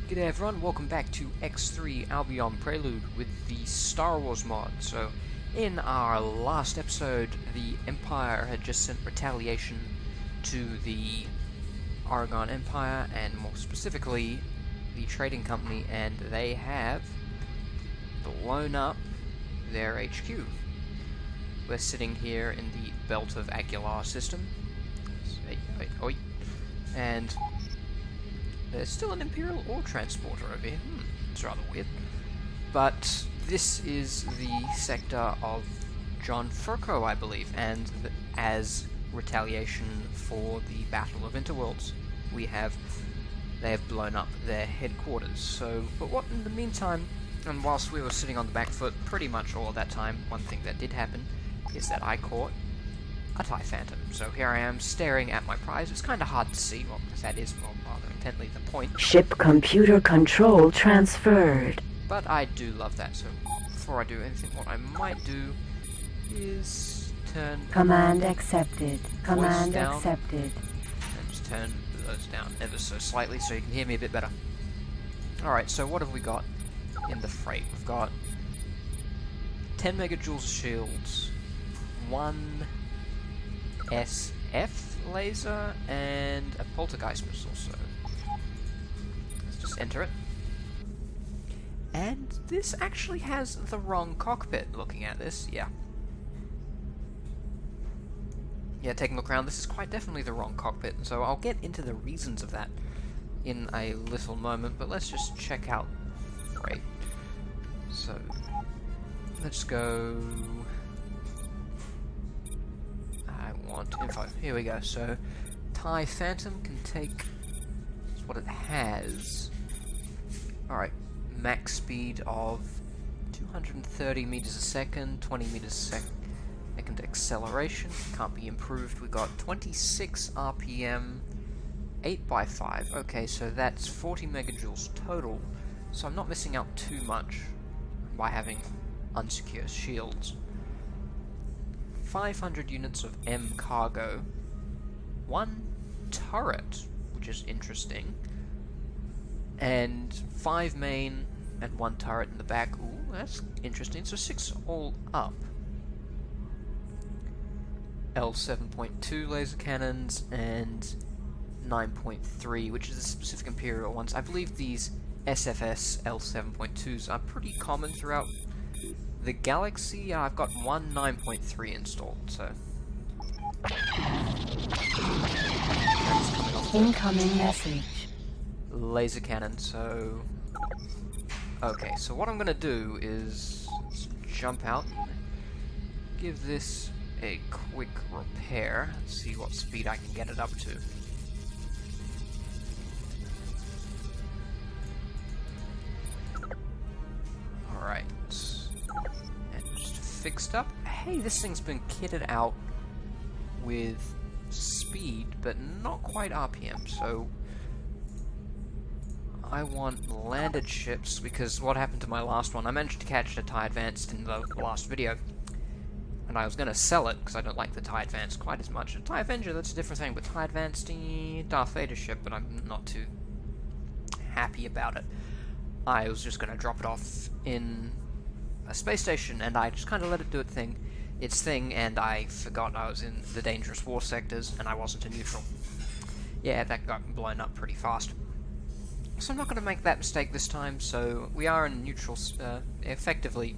G'day everyone, welcome back to X3 Albion Prelude with the Star Wars mod. So, in our last episode, the Empire had just sent retaliation to the Aragon Empire, and more specifically, the trading company, and they have blown up their HQ. We're sitting here in the Belt of Aguilar system, and there's still an Imperial ore transporter over here. It's rather weird. But this is the sector of John Furco, I believe, and as retaliation for the Battle of Interworlds, they have blown up their headquarters. So, but what in the meantime, and whilst we were sitting on the back foot pretty much all of that time, one thing that did happen is that I caught a TIE Phantom. So here I am staring at my prize. It's kind of hard to see, well, because that is rather intently the point. Ship computer control transferred. But I do love that, so before I do anything, what I might do is turn... Command accepted. Command down, accepted. and just turn those down ever so slightly so you can hear me a bit better. Alright, so what have we got in the freight? We've got 10 megajoules shields, 1 SF laser, and a poltergeist missile, so let's just enter it. And this actually has the wrong cockpit, looking at this, yeah, taking a look around, this is quite definitely the wrong cockpit, so I'll get into the reasons of that in a little moment, but let's just check out freight. So, let's go... info. Here we go. So, TIE Phantom can take what it has. Alright, max speed of 230 meters a second, 20 meters a second acceleration. Can't be improved. We got 26 RPM, 8x5. Okay, so that's 40 megajoules total. So I'm not missing out too much by having unsecure shields. 500 units of M cargo, 1 turret, which is interesting, and 5 main and 1 turret in the back. Ooh, that's interesting. So 6 all up. L7.2 laser cannons and 9.3, which is the specific Imperial ones. I believe these SFS L7.2s are pretty common throughout the Galaxy. I've got one 9.3 installed, so... Incoming message. Laser cannon, so... Okay, so what I'm gonna do is jump out and give this a quick repair. Let's see what speed I can get it up to. Alright. Fixed up. Hey, this thing's been kitted out with speed, but not quite RPM, so I want landed ships, because what happened to my last one, I managed to catch the TIE Advanced in the last video, and I was going to sell it, because I don't like the TIE Advanced quite as much. The TIE Avenger, that's a different thing, but TIE Advanced, Darth Vader ship, but I'm not too happy about it. I was just going to drop it off in a space station, and I just kind of let it do its thing, and I forgot I was in the dangerous war sectors, and I wasn't a neutral. Yeah, that got blown up pretty fast. So I'm not going to make that mistake this time, so we are in neutral, effectively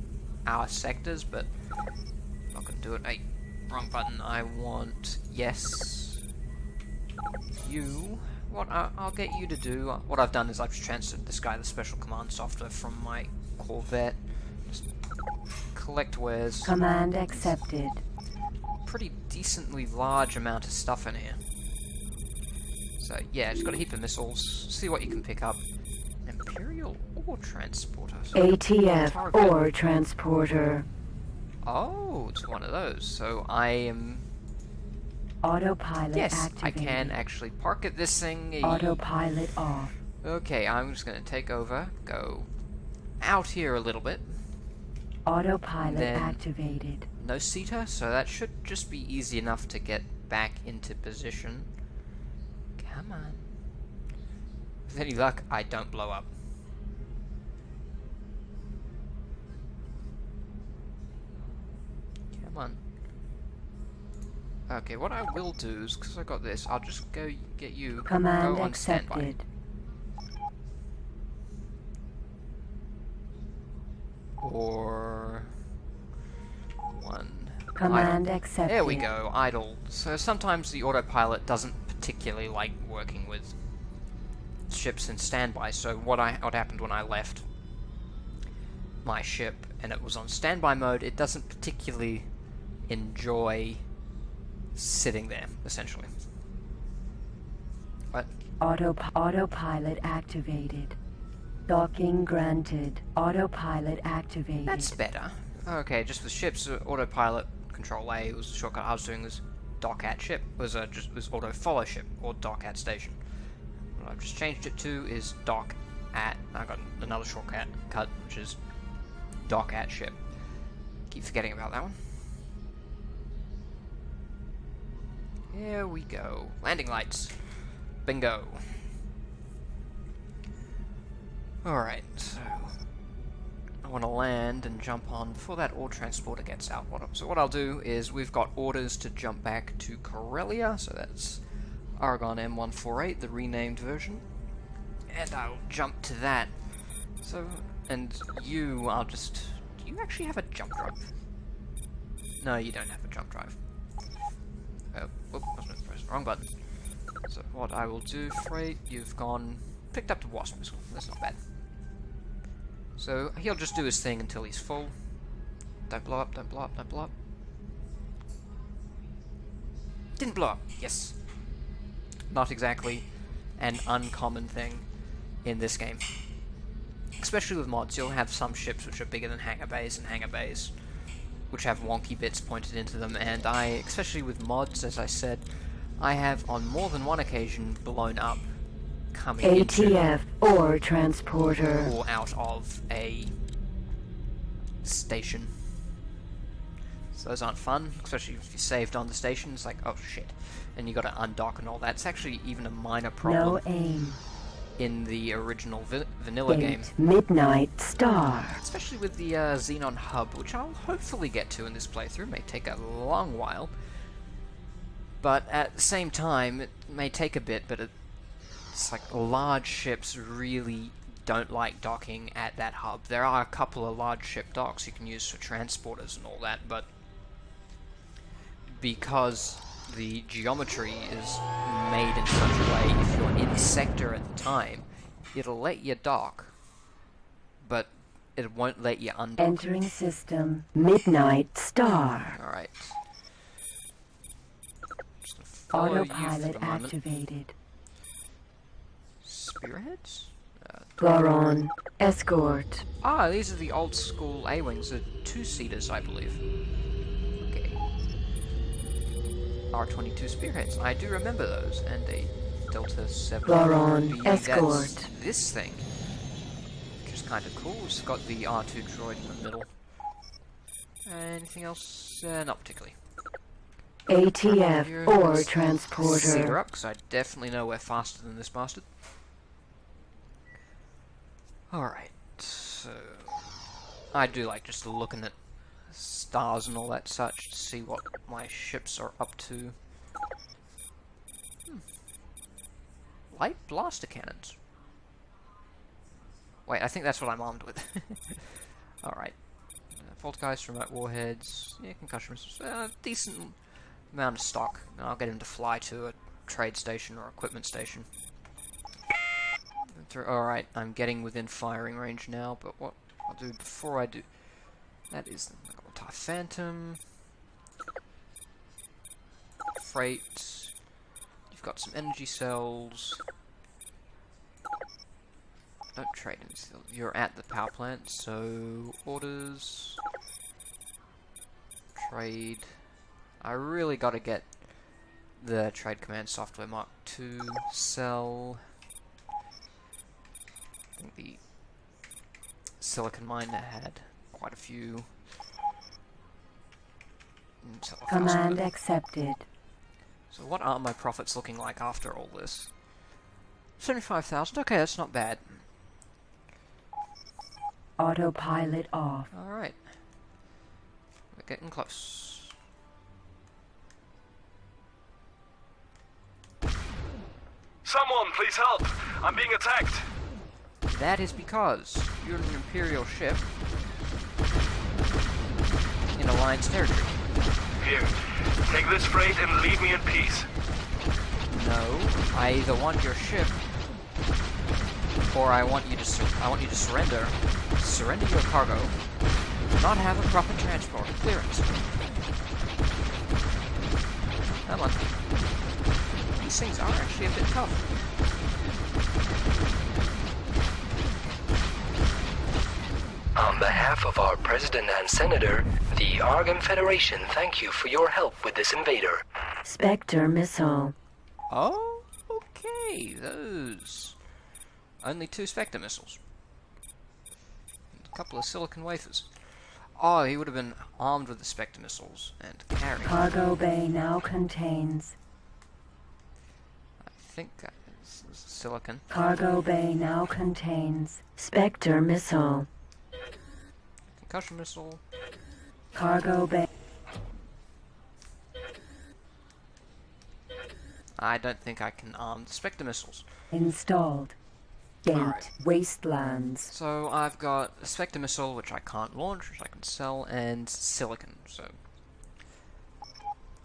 our sectors, but I'm not going to do it. Hey, wrong button. I want yes. You. What I'll get you to do, what I've done is I've transferred this guy the special command software from my Corvette. Collect wares. Command accepted. Pretty decently large amount of stuff in here. So yeah, just got a heap of missiles. See what you can pick up. Imperial ore transporter. So ATF ore transporter. Oh, it's one of those. So I am... Autopilot activated. I can actually park at this thing. Autopilot off. Okay, I'm just going to take over. Go out here a little bit. Autopilot activated. No seater, so that should just be easy enough to get back into position. Come on. With any luck, I don't blow up. Come on. Okay, what I will do is, because I got this, I'll just go get you. Command go on standby. accepted. Or... one... Command idle. accepted. There we go, idle. So sometimes the autopilot doesn't particularly like working with ships in standby, so what happened when I left my ship and it was on standby mode, it doesn't particularly enjoy sitting there, essentially. What? Autopilot activated. Docking granted. Autopilot activated. That's better. Okay, just with ships, autopilot control A was the shortcut I was doing. Was dock at ship was auto follow ship or dock at station. What I've just changed it to is dock at. I got another shortcut which is dock at ship. Keep forgetting about that one. Here we go. Landing lights. Bingo. Alright, so I want to land and jump on before that ore transporter gets out. So what I'll do is we've got orders to jump back to Corellia, so that's Aragon M148, the renamed version. And I'll jump to that. So, and I'll just... Do you actually have a jump drive? No, you don't have a jump drive. Whoop, I was going to press the wrong button. So what I will do, Freight, you've picked up the Wasp missile. That's not bad. So he'll just do his thing until he's full. Don't blow up, don't blow up, don't blow up. Didn't blow up, yes. Not exactly an uncommon thing in this game. Especially with mods, you'll have some ships which are bigger than hangar bays and hangar bays which have wonky bits pointed into them, and especially with mods, as I said, I have on more than one occasion blown up coming ATF ore transporter or out of a station. So those aren't fun, especially if you saved on the station. It's like, oh shit, and you got to undock and all that. It's actually even a minor problem. No aim. In the original vanilla game. Midnight Star. Especially with the Xenon hub, which I'll hopefully get to in this playthrough. May take a long while. But at the same time, it may take a bit, but it's like large ships really don't like docking at that hub. There are a couple of large ship docks you can use for transporters and all that, but because the geometry is made in such a way, if you're in sector at the time, it'll let you dock, but it won't let you undock. Entering system. Midnight Star. Alright. Autopilot activated. Spearheads? Goron. Escort. Ah, these are the old school A-Wings, the two-seaters, I believe. Okay. R22 Spearheads. I do remember those, and a Delta 7. Goron. Escort. This thing, which is kind of cool. It's got the R2 droid in the middle. Anything else? Not particularly. ATF ore transporter. Cedar up, because I definitely know we're faster than this bastard. Alright, so I do like just looking at stars and all that such to see what my ships are up to. Light blaster cannons. Wait, I think that's what I'm armed with. Alright. Poltergeist, remote warheads, yeah, concussion missiles, decent amount of stock. And I'll get him to fly to a trade station or equipment station. Alright, I'm getting within firing range now, but what I'll do before I do that is I got my TIE Phantom, Freight, you've got some energy cells. Don't trade until you're at the power plant, so orders, trade. I really gotta get the Trade Command Software Mark II, sell. I think the Silicon Miner had quite a few. Command accepted. So what are my profits looking like after all this? 75,000, okay, that's not bad. Autopilot off. Alright. We're getting close. Someone, please help! I'm being attacked! That is because you're an Imperial ship in Alliance territory. Here, take this freight and leave me in peace. No, I either want your ship, or I want you to surrender. Surrender your cargo. Not have a proper transport clearance. Come on. These things are actually a bit tough. On behalf of our President and Senator, the Argon Federation thank you for your help with this invader. Spectre missile. Oh, okay, those. Only 2 Spectre missiles. And a couple of silicon wafers. Oh, he would have been armed with the Spectre missiles and carrying. Cargo bay now contains. I think it's silicon. Cargo bay now contains. Spectre missile. Concussion missile. Cargo bay. I don't think I can arm the Spectre missiles. Installed. Gate. Alright. Wastelands. So I've got a Spectre missile, which I can't launch, which I can sell, and silicon. So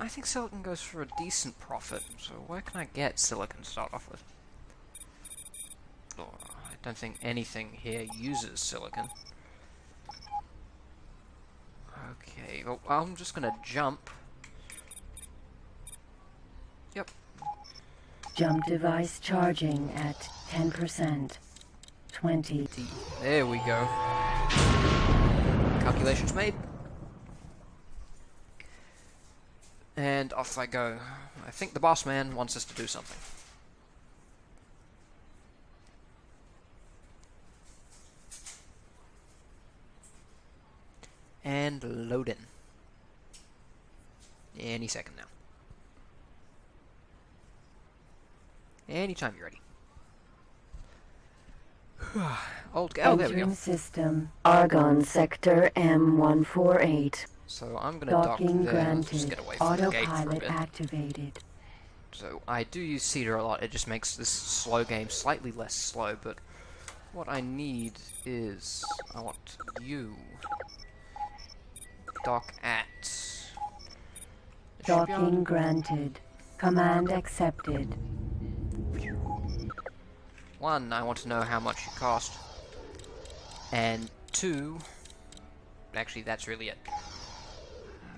I think silicon goes for a decent profit. So where can I get silicon to start off with? Oh, I don't think anything here uses silicon. Okay, well, I'm just gonna jump. Yep. Jump device charging at 10%. 20. There we go. Calculations made. And off I go. I think the boss man wants us to do something. And load in. Any second now. Anytime you're ready. Old gal, there we go. Entering system. Argon sector M148. So I'm gonna dock Docking there. Let's just granted. get away from the gate for a Autopilot bit. activated. So I do use Cedar a lot. It just makes this slow game slightly less slow. But what I need is I want you dock at. Docking granted. Command accepted. 1, I want to know how much it cost. And 2, actually that's really it.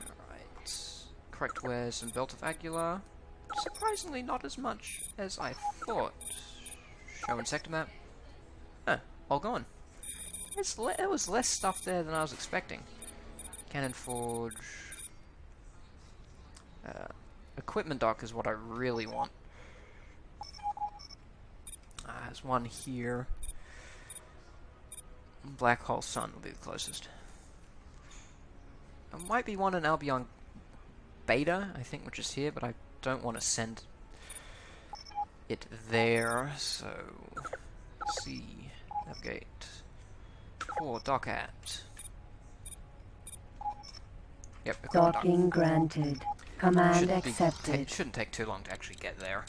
Alright. Correct wares and belt of Aguilar. Surprisingly not as much as I thought. Show and sector map. Huh, all gone. There was less stuff there than I was expecting. Cannon Forge. Equipment dock is what I really want. There's one here. Black Hole Sun will be the closest. There might be one in Albion Beta, I think, which is here, but I don't want to send it there, so... C. Navigate. 4. Dock at. Yep, equipment dock. Docking granted. Command accepted. Shouldn't take too long to actually get there.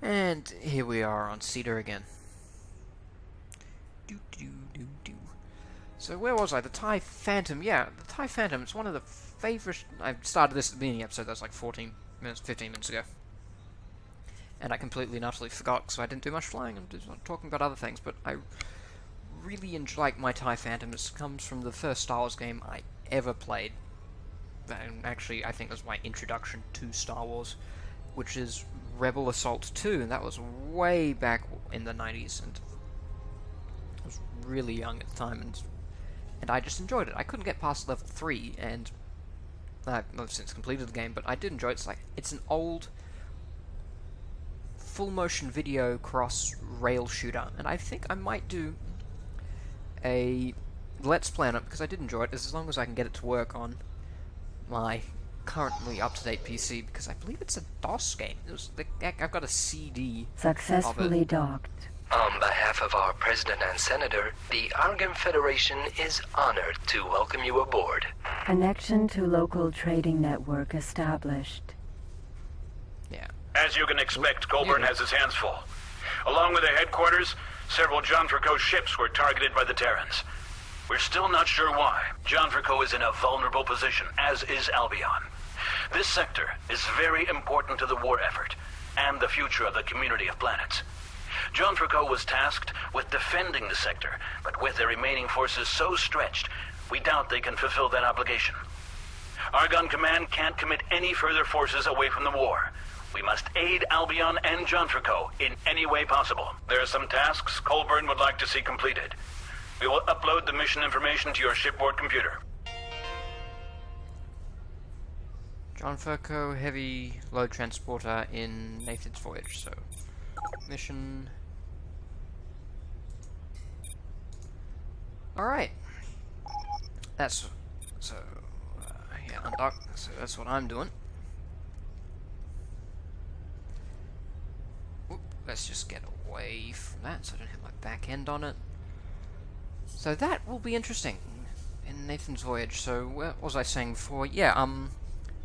And here we are on Cedar again. So where was I? The TIE Phantom. Yeah, the TIE Phantom. It's one of the favorites. I started this at the beginning of the episode. That was like 15 minutes ago. And I completely and utterly forgot, so I didn't do much flying. I'm just talking about other things. But I really like my TIE Phantom. It comes from the first Star Wars game I ever played. And actually, I think it was my introduction to Star Wars, which is Rebel Assault 2, and that was way back in the 90s, and I was really young at the time, and I just enjoyed it. I couldn't get past level 3, and I've since completed the game, but I did enjoy it. It's an old full motion video cross rail shooter, and I think I might do a Let's Play on it, because I did enjoy it, as long as I can get it to work on my currently up-to-date PC, because I believe it's a DOS game. I've got a CD Successfully of it. docked. On behalf of our President and Senator, the Argon Federation is honored to welcome you aboard. Connection to local trading network established. Yeah. As you can expect, Colburn has his hands full. Along with their headquarters, several John Franco ships were targeted by the Terrans. We're still not sure why. John Franco is in a vulnerable position, as is Albion. This sector is very important to the war effort, and the future of the community of planets. John Franco was tasked with defending the sector, but with their remaining forces so stretched, we doubt they can fulfill that obligation. Argonne Command can't commit any further forces away from the war. We must aid Albion and John Franco in any way possible. There are some tasks Colburn would like to see completed. We will upload the mission information to your shipboard computer. John Franco, heavy load transporter in Nathan's voyage, so mission. Alright. That's, so, yeah, undock, so that's what I'm doing. Oop, let's just get away from that so I don't hit my back end on it. So that will be interesting in Nathan's voyage. So what was I saying before? Yeah,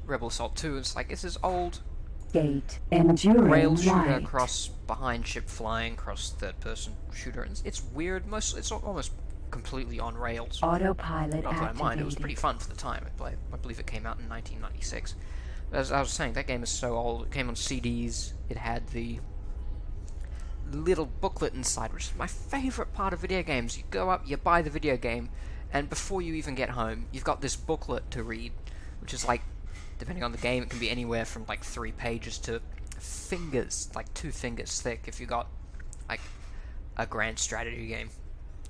Rebel Assault 2, it's like, it's this old Gate enduring rail shooter light. across behind ship flying, cross third person shooter, and it's weird, it's almost completely on rails. Autopilot Not that I mind, it was activated. pretty fun for the time. I believe it came out in 1996. As I was saying, that game is so old, it came on CDs, it had the little booklet inside, which is my favourite part of video games. You go up, you buy the video game, and before you even get home, you've got this booklet to read, which is like, depending on the game, it can be anywhere from like 3 pages to fingers, like 2 fingers thick if you got like a grand strategy game.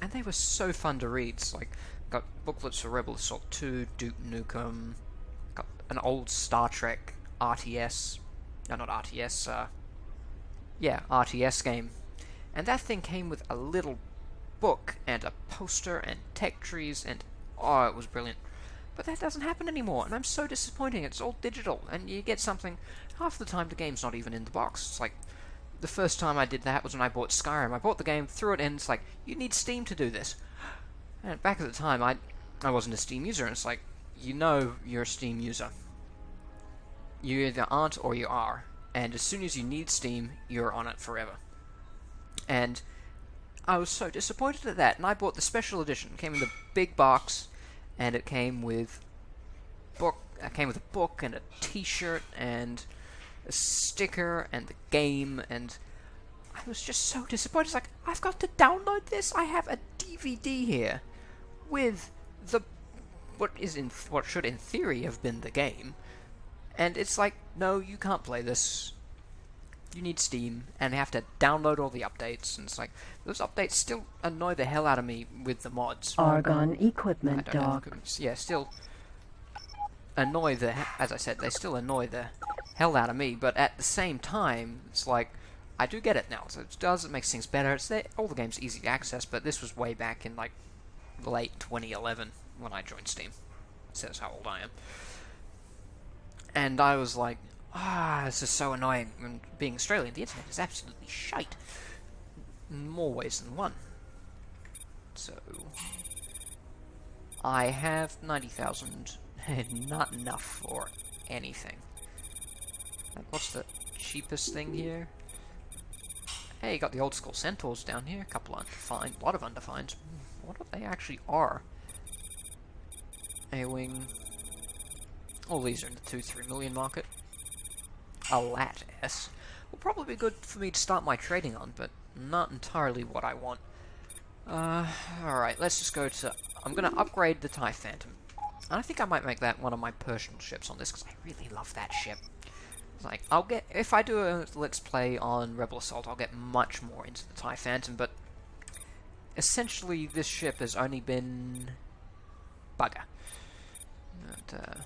And they were so fun to read. It's like, got booklets for Rebel Assault 2, Duke Nukem, got an old Star Trek RTS, no, not RTS, yeah, RTS game. And that thing came with a little book and a poster and tech trees and, oh, it was brilliant. But that doesn't happen anymore, and I'm so disappointing. It's all digital, and you get something, half the time the game's not even in the box. It's like, the first time I did that was when I bought Skyrim. I bought the game, threw it in, it's like, you need Steam to do this. And back at the time, I wasn't a Steam user, and it's like, you know you're a Steam user. You either aren't or you are. And as soon as you need Steam, you're on it forever. And I was so disappointed at that, and I bought the special edition. It came in the big box, and it came with a book and a t-shirt and a sticker and the game, and I was just so disappointed. It's like, I've got to download this. I have a DVD here with what should in theory have been the game, and it's like, no, you can't play this. You need Steam, and have to download all the updates, and it's like, those updates still annoy the hell out of me with the mods. Argon equipment I don't have dock. equipment. Yeah, still annoy as I said, they still annoy the hell out of me, but at the same time, it's like, I do get it now, so it makes things better. It's there, all the game's easy to access, but this was way back in, like, late 2011, when I joined Steam. It says how old I am. And I was like, this is so annoying. And being Australian, the internet is absolutely shite. In more ways than one. So, I have 90,000. Not enough for anything. And what's the cheapest thing here? Hey, you got the old school Centaurs down here. A couple undefined. A lot of undefined. What they actually are. A-wing. All these are in the 2-3 million market. A Lat S will probably be good for me to start my trading on, but not entirely what I want. Alright, let's just go to... I'm going to upgrade the TIE Phantom. And I think I might make that one of my Persian ships on this, because I really love that ship. It's like, if I do a Let's Play on Rebel Assault, I'll get much more into the TIE Phantom, but... essentially, this ship has only been... bugger. But,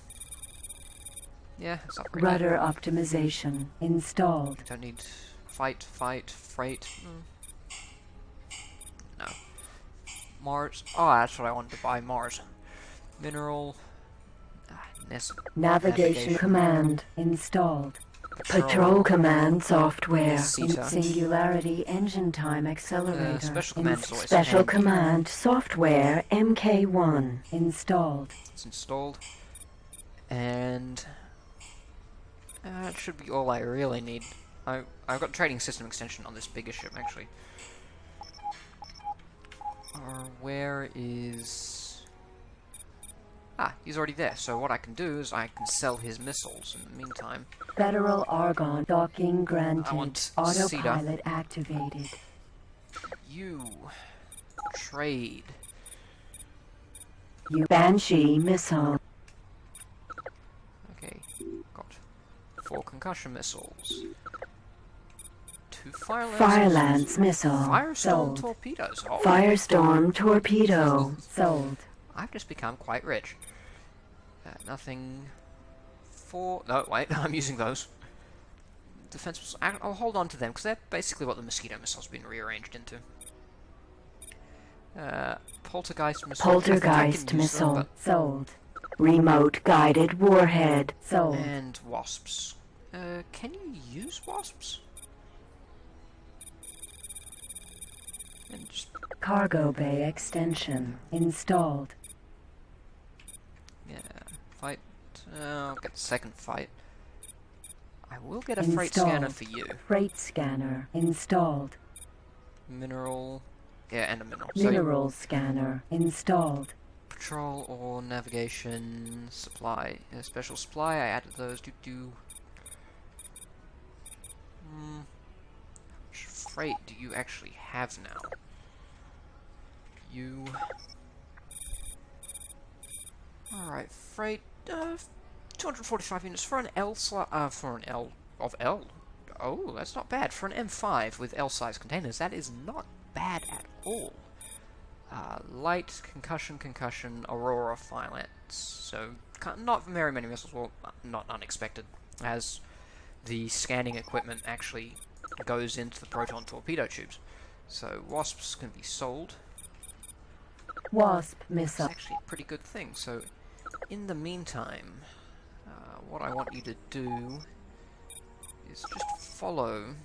yeah, it's upgraded. Rudder optimization installed. Don't need fight, freight. No. Mars. Oh, that's what I wanted to buy. Mars. Mineral. Navigation command installed. Patrol command software. Theta. Singularity engine time accelerator. Special command is always Special handy. command software MK1 installed. It's installed. And that should be all I really need. I've got a trading system extension on this bigger ship, actually. Where is... Ah, he's already there, so what I can do is I can sell his missiles in the meantime. Federal Argon docking granted. I want Autopilot activated. You... Trade. You Banshee missile. Okay, got 4 concussion missiles. 2 fire lance missile. Firestorm Sold. torpedoes. Oh. Firestorm torpedo. Sold. I've just become quite rich. Nothing for... No, wait, I'm using those. Defense missiles. I'll hold on to them, because they're basically what the mosquito missile's been rearranged into. Poltergeist missile. Poltergeist missile. Them, sold. Remote guided warhead. Sold. And wasps. Can you use wasps? And just... Cargo bay extension installed. Yeah, fight. I'll get the second fight. I will get a freight scanner for you. Freight scanner installed. Mineral. Yeah, and a mineral. Mineral scanner installed. Patrol or navigation supply. Special supply, I added those. How much freight do you actually have now? You... Alright, freight, 245 units for an L for an L of L. Oh, that's not bad. For an M5 with L-size containers, that is not bad at all. Light, concussion, Aurora, Phylance. So, not very many missiles, well, not unexpected, as the scanning equipment actually goes into the proton torpedo tubes. So, wasps can be sold. Wasp missile. It's actually a pretty good thing. So, in the meantime, what I want you to do is just follow.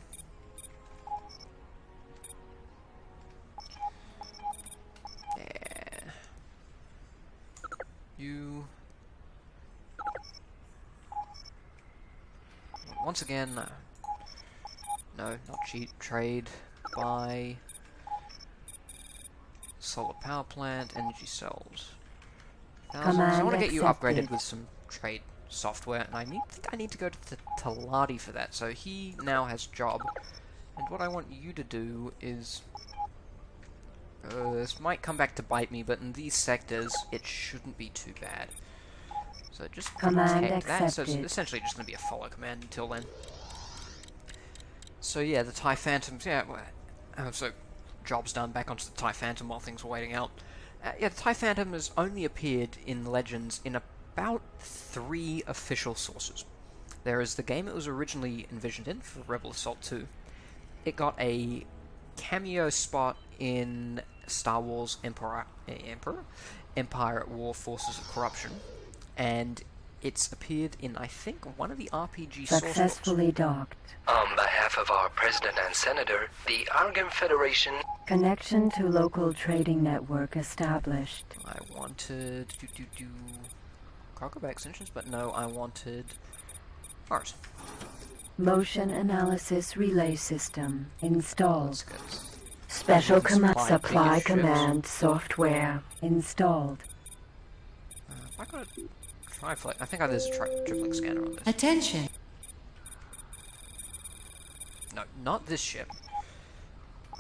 Yeah. You. Once again, no, not cheat. Trade. Buy. Solar power plant, energy cells. So I want to get you upgraded with some trade software, and I think I need to go to Talati for that. So he now has job, and what I want you to do is... this might come back to bite me, but in these sectors, it shouldn't be too bad. So just protect that. So it's essentially just going to be a follow command until then. So yeah, the TIE Phantoms, yeah, so... job's done, back onto the TIE Phantom while things were waiting out. Yeah, the TIE Phantom has only appeared in Legends in about 3 official sources. There is the game it was originally envisioned in, for Rebel Assault 2. It got a cameo spot in Star Wars Empire at War Forces of Corruption, and it's appeared in, I think, one of the RPG source books. Successfully docked. On behalf of our President and Senator, the Argon Federation... Connection to local trading network established. I wanted... cargo bay extensions, but no, I wanted... Mars. Motion analysis relay system installed. Let's get Special supply ships. command software installed. If I got a triflex... I think there's a triplex scanner on this. Attention. No, not this ship.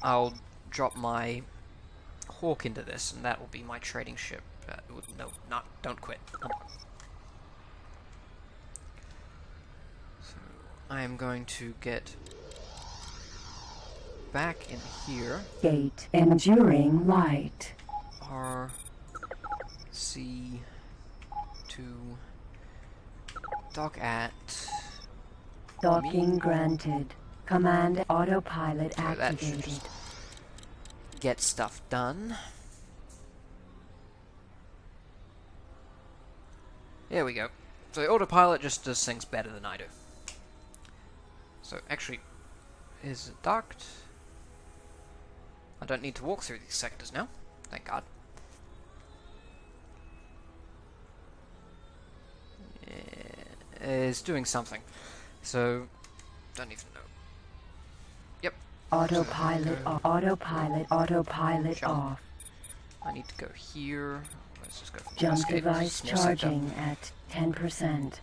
I'll drop my Hawk into this, and that will be my trading ship. No, don't quit. So, I am going to get back in here. Gate enduring light. RC to dock at... Docking granted. Command autopilot that should activated. just get stuff done. There we go. So the autopilot just does things better than I do. So actually, is it docked? I don't need to walk through these sectors now. Thank God. Yeah, it's doing something. So, don't even know. Autopilot off. Autopilot Jump. off. I need to go here. Let's just go for the Jump escape. device Small sector. charging at 10%.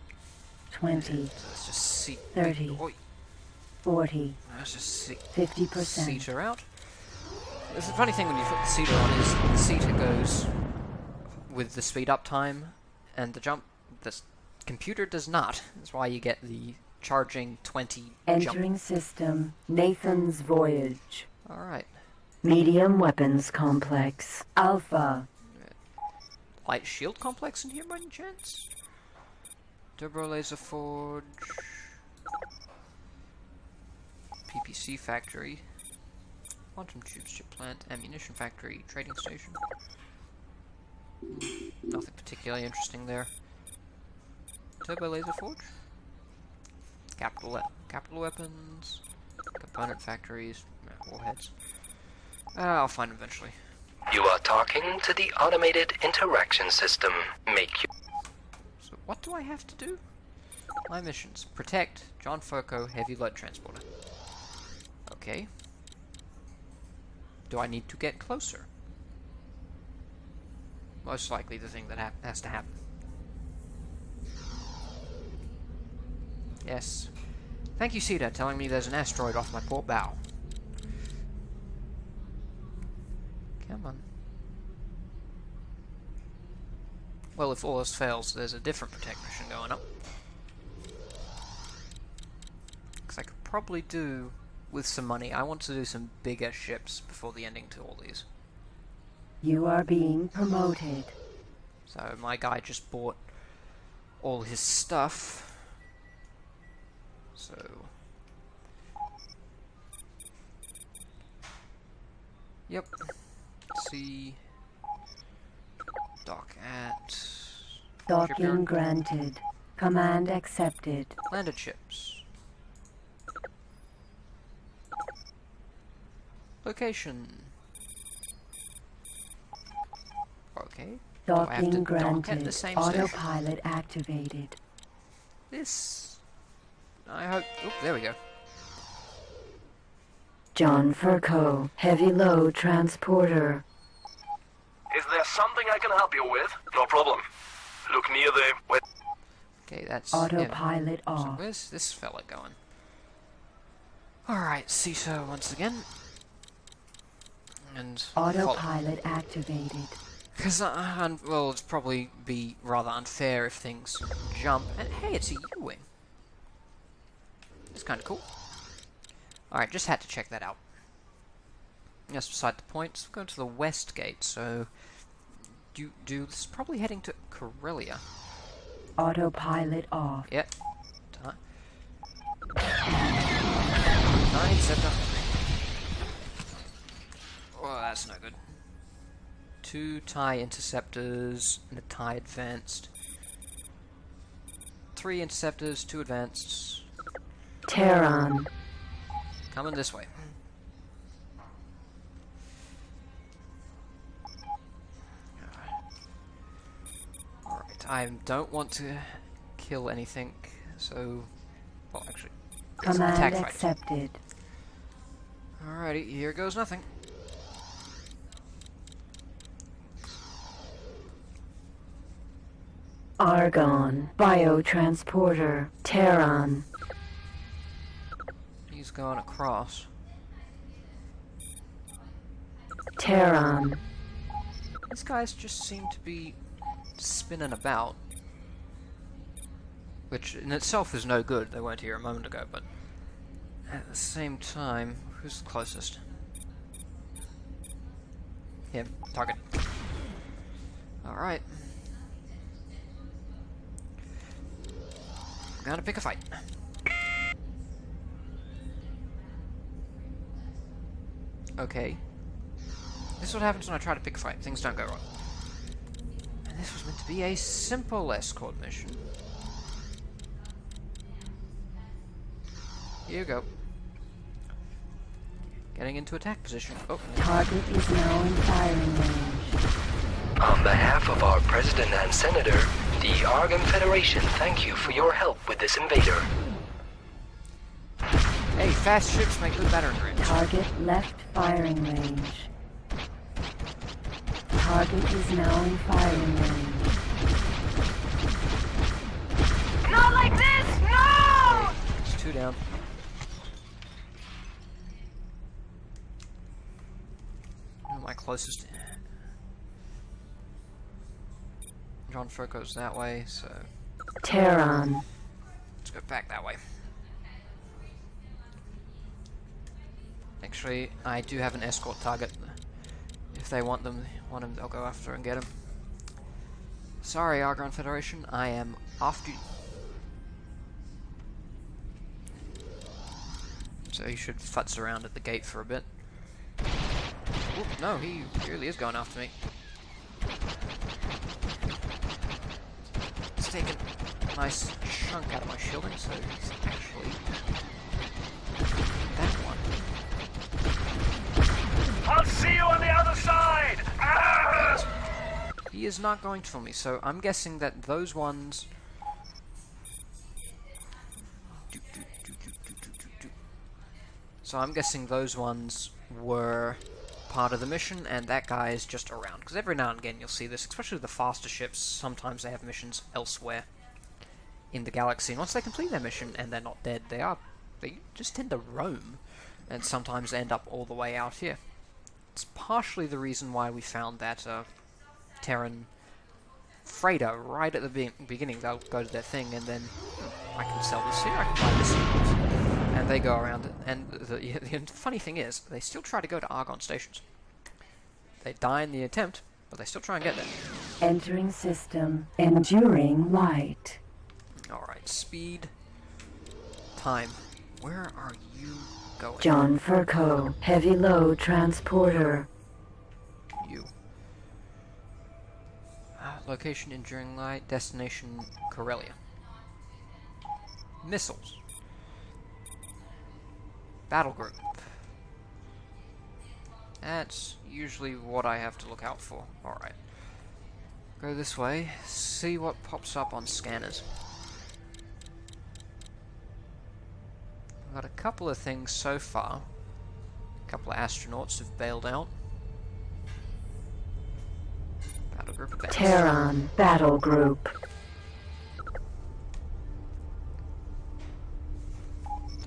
20, So let's just see. 30. Oi. 40, Let's just see. 50%. Seater out. There's a funny thing when you put the seater on is the seater goes with the speed up time, and the jump. The computer does not. That's why you get the charging 20 Entering jump. system. Nathan's Voyage. All right. Medium weapons complex. Alpha. Light shield complex in here by any chance? Turbo laser forge. PPC factory. Quantum tubes chip plant. Ammunition factory. Trading station. Nothing particularly interesting there. Turbo laser forge. Capital weapons. Component factories. Warheads. I'll find them eventually. You are talking to the automated interaction system. Make you... So what do I have to do? My missions. Protect John Furco heavy load transporter. Okay. Do I need to get closer? Most likely the thing that has to happen. Yes. Thank you, Cedar, telling me there's an asteroid off my port bow. Come on. Well, if all else fails, there's a different protect mission going up. Because I could probably do with some money. I want to do some bigger ships before the ending to all these. You are being promoted. So my guy just bought all his stuff. So yep. See. Dock at Docking shipyard. granted. Command accepted. Landed ships. Location. Okay. Do I have to Docking dock at granted. the same station? Autopilot activated. This. I hope. Oh, there we go. John Furco, heavy load transporter. Is there something I can help you with? No problem. Look near the... Okay, that's Autopilot yeah. So off. where's this fella going? Alright, CISO once again. And Autopilot activated. because well, it's probably be rather unfair if things jump. And hey, it's a U-wing. It's kind of cool. Alright, just had to check that out. That's beside the point. So we're going to the west gate, so this is probably heading to Corellia. Autopilot off. Yep. 9 Zeta. Oh, that's no good. 2 TIE interceptors and a TIE advanced. 3 interceptors, 2 advanced. Terran. Coming this way. Alright, I don't want to kill anything, so... Well, actually... it's an Command attack fighter. accepted. Alrighty, here goes nothing. Argon. Biotransporter. Terran. He's going across. Terran. These guys just seem to be spinning about. Which in itself is no good, they weren't here a moment ago, but at the same time, who's the closest? Him. Target. Alright. Gonna pick a fight. Okay. This is what happens when I try to pick a fight. Things don't go right. And this was meant to be a simple escort mission. Here you go. Getting into attack position. Oh. Target is now in firing range. On behalf of our President and Senator, the Argon Federation thank you for your help with this invader. Hey, Hey, fast ships make good battering range. Target left firing range. Target is now in firing range. Not like this! No! It's 2 down. Who am I closest to? John Furco's that way, so Terran. let's go back that way. Actually, I do have an escort target. If they want him, they'll go after and get him. Sorry, Argon Federation, I am off duty. So he should futz around at the gate for a bit. Oop, no, he really is going after me. It's taken a nice chunk out of my shielding, so he's actually that one. I'll see you on the other side! Ah! He is not going to kill me, so I'm guessing that those ones... So I'm guessing those ones were part of the mission, and that guy is just around. Because every now and again you'll see this, especially the faster ships, sometimes they have missions elsewhere in the galaxy. And once they complete their mission and they're not dead, they just tend to roam, and sometimes end up all the way out here. It's partially the reason why we found that Terran freighter right at the beginning. They'll go to their thing, and then I can sell this here, I can buy this here. And they go around it. And the funny thing is, they still try to go to Argon stations. They die in the attempt, but they still try and get there. Entering system. Enduring light. Alright, speed. Time. Where are you going? John Furco. Heavy load transporter. You. Location Enduring Light. Destination Corellia. Missiles. Battle group. That's usually what I have to look out for. Alright. Go this way, see what pops up on scanners. I've got a couple of things so far. A couple of astronauts have bailed out. Battle group advanced. Terran battle group.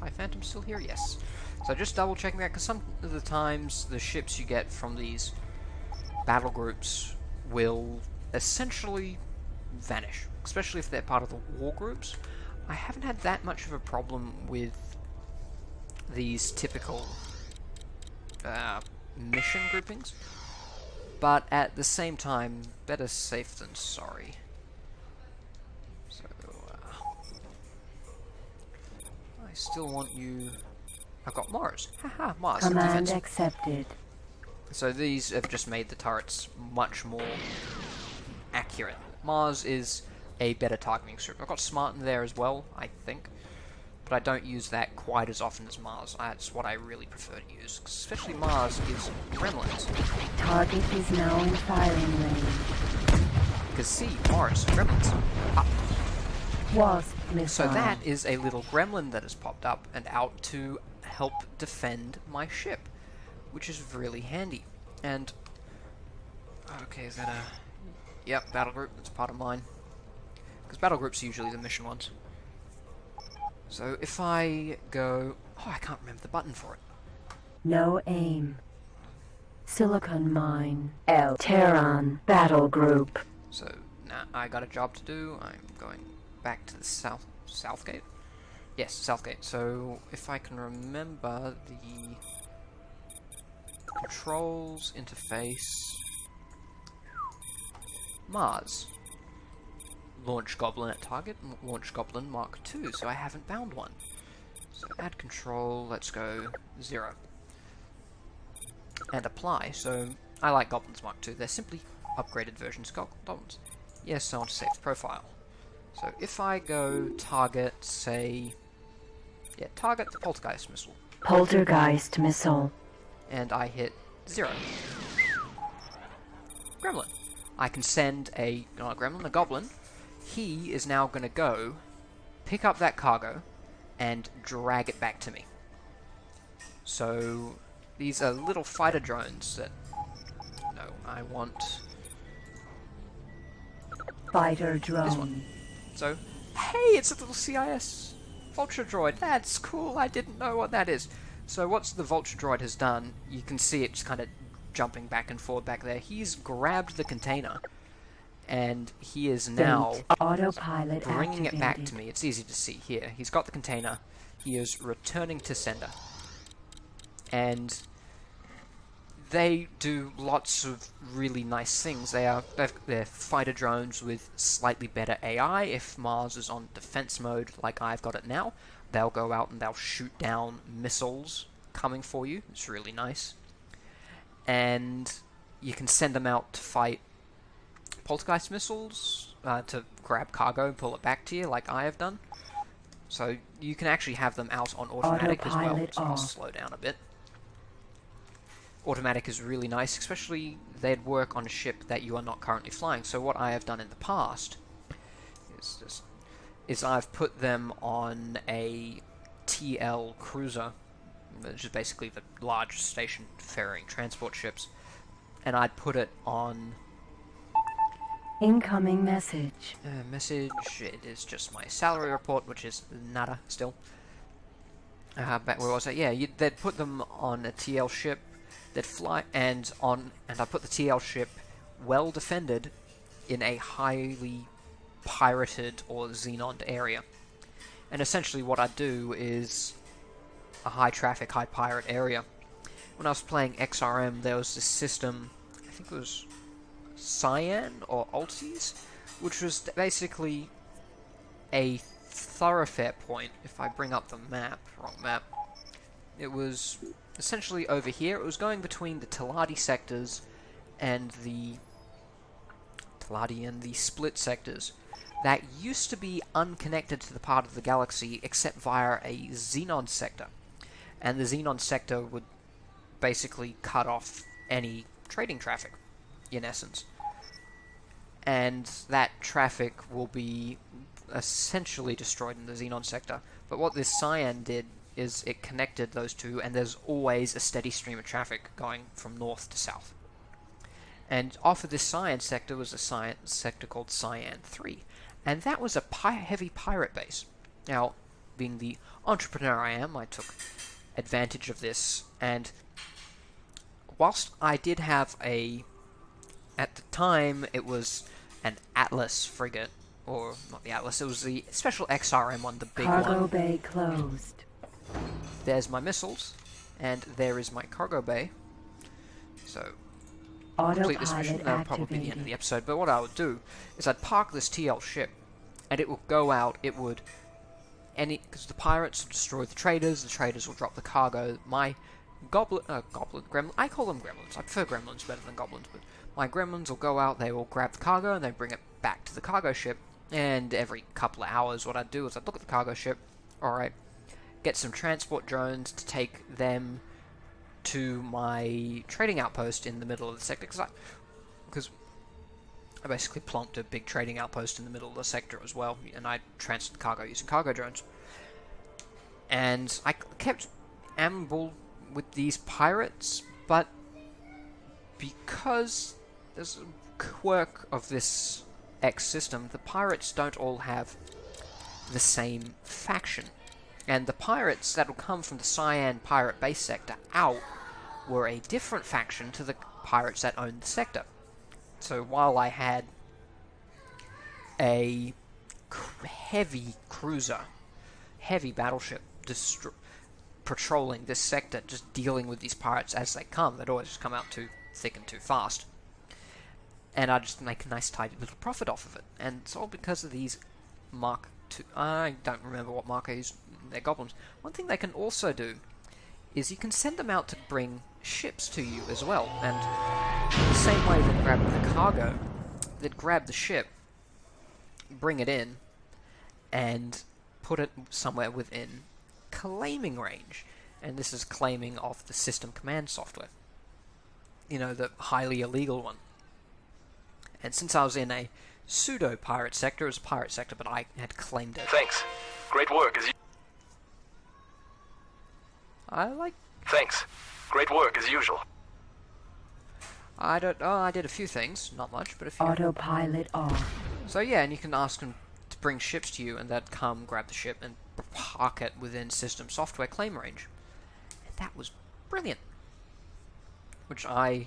TIE Phantom still here? Yes. So just double checking that, because some of the times the ships you get from these battle groups will essentially vanish, especially if they're part of the war groups. I haven't had that much of a problem with these typical mission groupings, but at the same time, better safe than sorry. So, I still want you... I've got Mars. Haha, Mars. Command Defense. accepted. So these have just made the turrets much more accurate. Mars is a better targeting strip. I've got Smart in there as well, I think, but I don't use that quite as often as Mars. That's what I really prefer to use, especially Mars is Gremlins. Target is now in firing range. Because see, Mars, Gremlins, up. Wasp missile. So that is a little gremlin that has popped up and out to help defend my ship, which is really handy. And okay, is that a... Yep, battle group, that's part of mine. Because battle groups are usually the mission ones. So if I go... Oh, I can't remember the button for it. No aim. Silicon mine. L. Terran battle group. So now I got a job to do. I'm going back to the south gate. Yes, south gate. So if I can remember the controls interface, Mars, launch Goblin at target, launch Goblin Mark II. So I haven't bound one. So add control. Let's go 0 and apply. So I like Goblins Mark II. They're simply upgraded versions of Goblins. Yes, I want to save the profile. So if I go target, say, yeah, target the Poltergeist missile. Poltergeist missile. And I hit 0. Gremlin. I can send a, not a Gremlin, a Goblin. He is now going to go pick up that cargo and drag it back to me. So these are little fighter drones that... No, I want... Fighter This drone. one. So, hey, it's a little CIS Vulture Droid. That's cool, I didn't know what that is. So what the Vulture Droid has done, you can see it just kind of jumping back and forth back there. He's grabbed the container, and he is now Autopilot bringing it back activated. to me. It's easy to see here. He's got the container. He is returning to sender. And they do lots of really nice things. They're fighter drones with slightly better AI. If Mars is on defense mode like I've got it now, they'll go out and they'll shoot down missiles coming for you. It's really nice. And you can send them out to fight poltergeist missiles, to grab cargo and pull it back to you like I have done. So you can actually have them out on automatic as well. Autopilot So I'll off. slow down a bit. Automatic is really nice, especially they'd work on a ship that you are not currently flying. So what I have done in the past is I've put them on a TL cruiser, which is basically the large station ferrying transport ships, and I'd put it on Incoming message. message. It is just my salary report, which is nada still. Back where was I? Yeah, they'd put them on a TL ship. They'd fly and I put the TL ship well defended in a highly pirated or xenoned area. And essentially what I do is a high traffic, high pirate area. When I was playing XRM, there was this system, I think it was Cyan or Altis, which was basically a thoroughfare point. If I bring up the map, wrong map, it was essentially over here. It was going between the Teladi sectors and the split sectors that used to be unconnected to the part of the galaxy except via a Xenon sector. And the Xenon sector would basically cut off any trading traffic, in essence. And that traffic will be essentially destroyed in the Xenon sector. But what this Cyan did is it connected those two, and there's always a steady stream of traffic going from north to south. And off of this Cyan sector was a sector called Cyan 3, and that was a heavy pirate base. Now, being the entrepreneur I am, I took advantage of this, and whilst I did have at the time, it was an Atlas frigate, or not the Atlas, it was the special XRM one, the big Cargo one. bay closed. There's my missiles, and there is my cargo bay. So, complete this mission, Autopilot that'll probably be the end of activated. the episode, but what I would do is I'd park this TL ship, and it will go out, because the pirates will destroy the traders will drop the cargo, my gremlin, I call them gremlins, I prefer gremlins better than goblins, but my gremlins will go out, they will grab the cargo, and they bring it back to the cargo ship, and every couple of hours what I'd do is I'd look at the cargo ship, alright, get some transport drones to take them to my trading outpost in the middle of the sector, because I basically plonked a big trading outpost in the middle of the sector as well, and I transferred the cargo using cargo drones. And I kept amble with these pirates, but because there's a quirk of this X system, the pirates don't all have the same faction. And the pirates that'll come from the Cyan pirate base sector out were a different faction to the pirates that owned the sector. So while I had a heavy cruiser, heavy battleship patrolling this sector, just dealing with these pirates as they come, they'd always just come out too thick and too fast. And I'd just make a nice tidy little profit off of it. And it's all because of these Mark II. I don't remember what Mark I used. They're goblins. One thing they can also do is you can send them out to bring ships to you as well. And the same way they grab the cargo, they'd grab the ship, bring it in, and put it somewhere within claiming range. And this is claiming of the system command software. You know, the highly illegal one. And since I was in a pseudo-pirate sector, it was a pirate sector, but I had claimed it. Thanks. Great work as you... I like Thanks. Great work as usual. I did a few things, not much, but a few. Autopilot off. So yeah, and you can ask them to bring ships to you, and they'd come grab the ship and park it within system software claim range. And that was brilliant, which I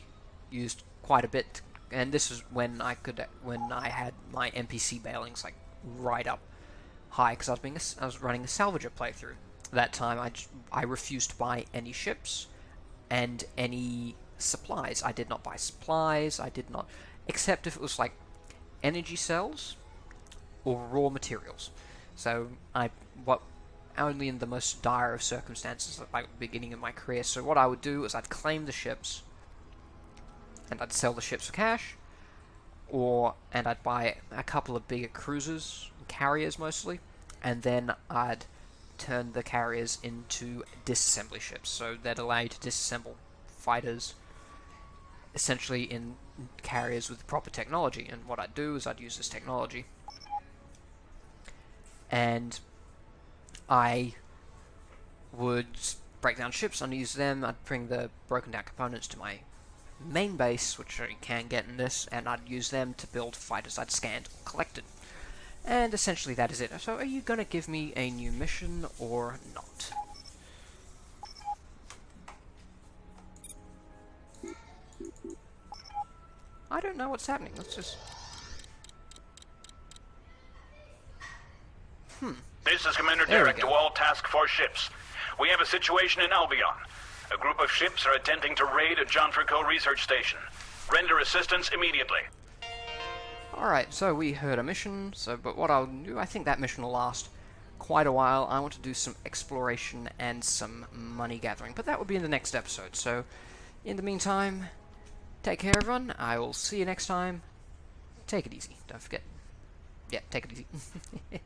used quite a bit. And this is when I had my NPC bailings like right up high, because I was running a salvager playthrough. That time I refused to buy any ships and any supplies. I did not buy supplies. I did not, except if it was like energy cells or raw materials. So only in the most dire of circumstances at the beginning of my career. So what I would do is I'd claim the ships and I'd sell the ships for cash, and I'd buy a couple of bigger cruisers, carriers mostly, and then I'd turn the carriers into disassembly ships. So they'd allow you to disassemble fighters essentially in carriers with the proper technology. And what I'd do is I'd use this technology, and I would break down ships and use them. I'd bring the broken down components to my main base, which you can get in this, and I'd use them to build fighters I'd scanned or collected. And essentially that is it. So are you going to give me a new mission or not? I don't know what's happening. Let's just... This is Commander There we Derek to go. all Task Force ships. We have a situation in Albion. A group of ships are attempting to raid a Jonfrico research station. Render assistance immediately. Alright, so we heard a mission, but what I'll do, I think that mission will last quite a while. I want to do some exploration and some money gathering, but that will be in the next episode. So, in the meantime, take care everyone. I will see you next time. Take it easy. Don't forget. Yeah, take it easy.